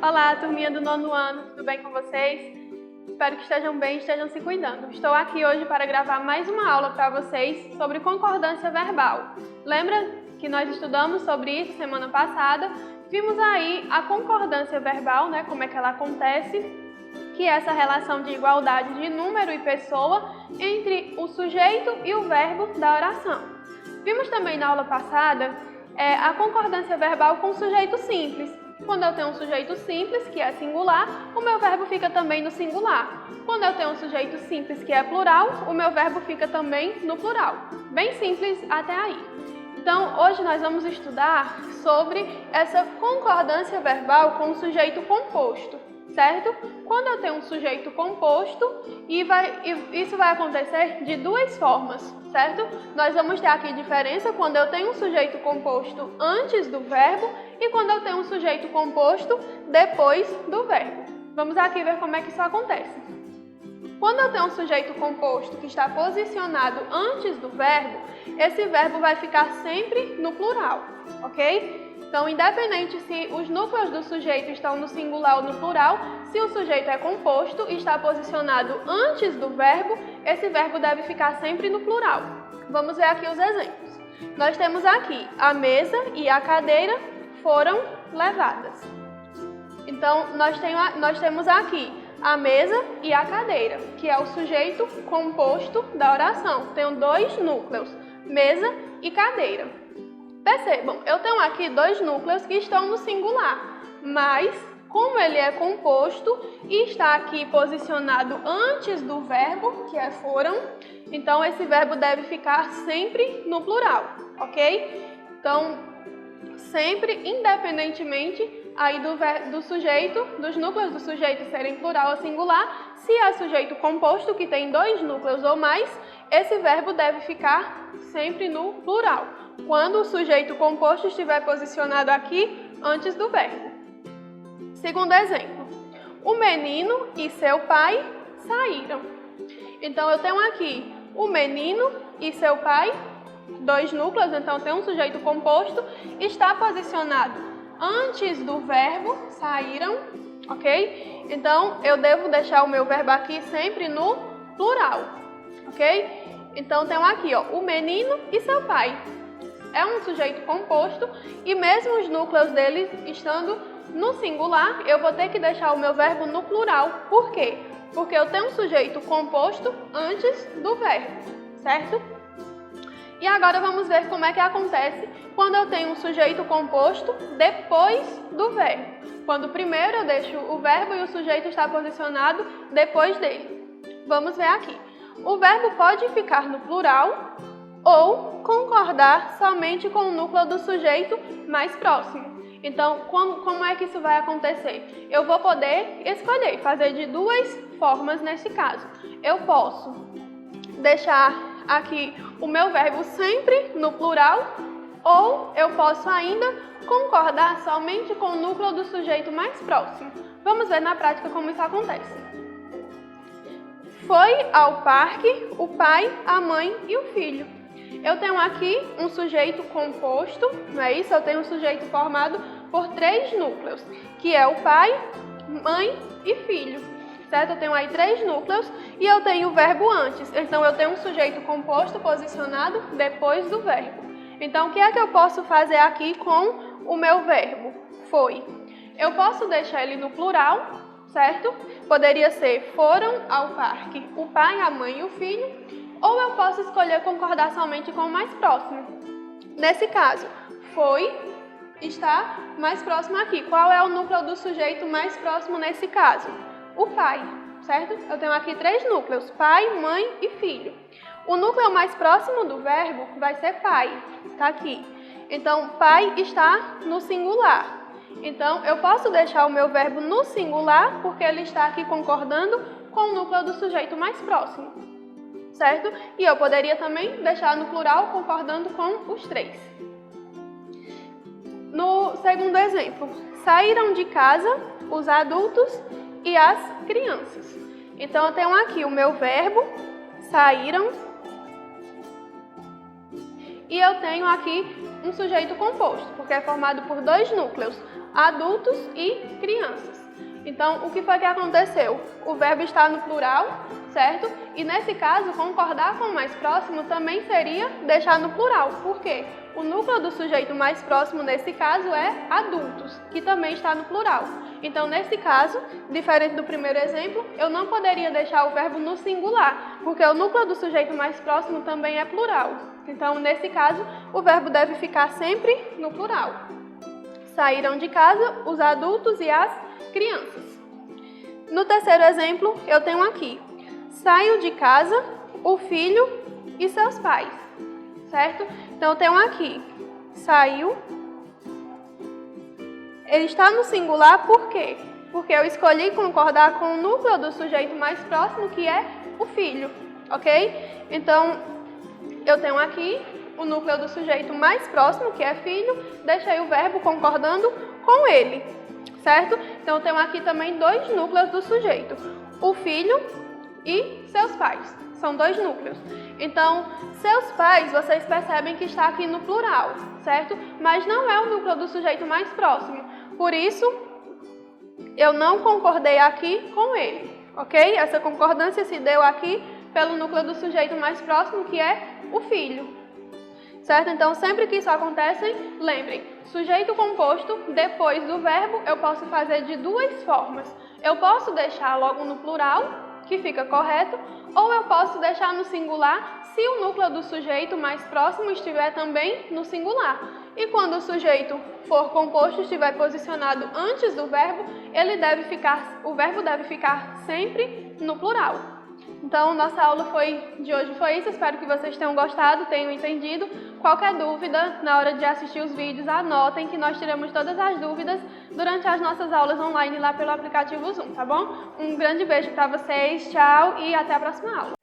Olá, turminha do 9º ano, tudo bem com vocês? Espero que estejam bem e estejam se cuidando. Estou aqui hoje para gravar mais uma aula para vocês sobre concordância verbal. Lembra que nós estudamos sobre isso semana passada? Vimos aí a concordância verbal, como é que ela acontece, que é essa relação de igualdade de número e pessoa entre o sujeito e o verbo da oração. Vimos também na aula passada a concordância verbal com o sujeito simples. Quando eu tenho um sujeito simples, que é singular, o meu verbo fica também no singular. Quando eu tenho um sujeito simples, que é plural, o meu verbo fica também no plural. Bem simples até aí. Então, hoje nós vamos estudar sobre essa concordância verbal com o sujeito composto, certo? Quando eu tenho um sujeito composto, isso vai acontecer de duas formas, certo? Nós vamos ter aqui diferença quando eu tenho um sujeito composto antes do verbo e quando eu tenho um sujeito composto depois do verbo. Vamos aqui ver como é que isso acontece. Quando eu tenho um sujeito composto que está posicionado antes do verbo, esse verbo vai ficar sempre no plural, ok? Então, independente se os núcleos do sujeito estão no singular ou no plural, se o sujeito é composto e está posicionado antes do verbo, esse verbo deve ficar sempre no plural. Vamos ver aqui os exemplos. Nós temos aqui a mesa e a cadeira foram levadas. Então, nós temos aqui a mesa e a cadeira, que é o sujeito composto da oração. Tenho dois núcleos, mesa e cadeira. Percebam, eu tenho aqui dois núcleos que estão no singular, mas como ele é composto e está aqui posicionado antes do verbo, que é foram, então esse verbo deve ficar sempre no plural, ok? Então, sempre, independentemente aí do sujeito, dos núcleos do sujeito serem plural ou singular, se é sujeito composto, que tem dois núcleos ou mais, esse verbo deve ficar sempre no plural, quando o sujeito composto estiver posicionado aqui antes do verbo. Segundo exemplo, o menino e seu pai saíram. Então, eu tenho aqui o menino e seu pai, dois núcleos, então tem um sujeito composto, está posicionado antes do verbo saíram, ok? Então, eu devo deixar o meu verbo aqui sempre no plural, ok? Então, tenho aqui, o menino e seu pai. É um sujeito composto e mesmo os núcleos deles estando no singular, eu vou ter que deixar o meu verbo no plural. Por quê? Porque eu tenho um sujeito composto antes do verbo, certo? E agora vamos ver como é que acontece quando eu tenho um sujeito composto depois do verbo. Quando primeiro eu deixo o verbo e o sujeito está posicionado depois dele. Vamos ver aqui. O verbo pode ficar no plural ou concordar somente com o núcleo do sujeito mais próximo. Então, como é que isso vai acontecer? Eu vou poder escolher, fazer de duas formas nesse caso. Eu posso deixar aqui o meu verbo sempre no plural, ou eu posso ainda concordar somente com o núcleo do sujeito mais próximo. Vamos ver na prática como isso acontece. Foi ao parque o pai, a mãe e o filho. Eu tenho aqui um sujeito composto, não é isso? Eu tenho um sujeito formado por três núcleos, que é o pai, mãe e filho. Certo? Eu tenho aí três núcleos e eu tenho o verbo antes. Então, eu tenho um sujeito composto posicionado depois do verbo. Então, o que é que eu posso fazer aqui com o meu verbo? Foi. Eu posso deixar ele no plural, certo? Poderia ser foram ao parque o pai, a mãe e o filho. Ou eu posso escolher concordar somente com o mais próximo. Nesse caso, foi está mais próximo aqui. Qual é o núcleo do sujeito mais próximo nesse caso? O pai, certo? Eu tenho aqui três núcleos, pai, mãe e filho. O núcleo mais próximo do verbo vai ser pai, tá aqui. Então, pai está no singular. Então, eu posso deixar o meu verbo no singular porque ele está aqui concordando com o núcleo do sujeito mais próximo, certo? E eu poderia também deixar no plural concordando com os três. No segundo exemplo, saíram de casa os adultos e as crianças. Então, eu tenho aqui o meu verbo, saíram, e eu tenho aqui um sujeito composto, porque é formado por dois núcleos, adultos e crianças. Então, o que foi que aconteceu? O verbo está no plural, certo? E nesse caso, concordar com o mais próximo também seria deixar no plural. Por quê? O núcleo do sujeito mais próximo nesse caso é adultos, que também está no plural. Então, nesse caso, diferente do primeiro exemplo, eu não poderia deixar o verbo no singular, porque o núcleo do sujeito mais próximo também é plural. Então, nesse caso, o verbo deve ficar sempre no plural. Saíram de casa os adultos e as crianças. No terceiro exemplo, eu tenho aqui: saiu de casa o filho e seus pais, certo? Então, eu tenho aqui: saiu. Ele está no singular por quê? Porque eu escolhi concordar com o núcleo do sujeito mais próximo, que é o filho, ok? Então, eu tenho aqui o núcleo do sujeito mais próximo, que é filho, deixei o verbo concordando com ele, certo? Então, eu tenho aqui também dois núcleos do sujeito, o filho e seus pais. São dois núcleos. Então, seus pais, vocês percebem que está aqui no plural, certo? Mas não é o núcleo do sujeito mais próximo. Por isso, eu não concordei aqui com ele, ok? Essa concordância se deu aqui pelo núcleo do sujeito mais próximo, que é o filho, certo? Então, sempre que isso acontece, lembrem, sujeito composto, depois do verbo, eu posso fazer de duas formas. Eu posso deixar logo no plural, que fica correto, ou eu posso deixar no singular se o núcleo do sujeito mais próximo estiver também no singular. E quando o sujeito for composto, estiver posicionado antes do verbo, o verbo deve ficar sempre no plural. Então, nossa aula de hoje foi isso. Espero que vocês tenham gostado, tenham entendido. Qualquer dúvida, na hora de assistir os vídeos, anotem que nós tiramos todas as dúvidas durante as nossas aulas online lá pelo aplicativo Zoom, tá bom? Um grande beijo para vocês, tchau e até a próxima aula.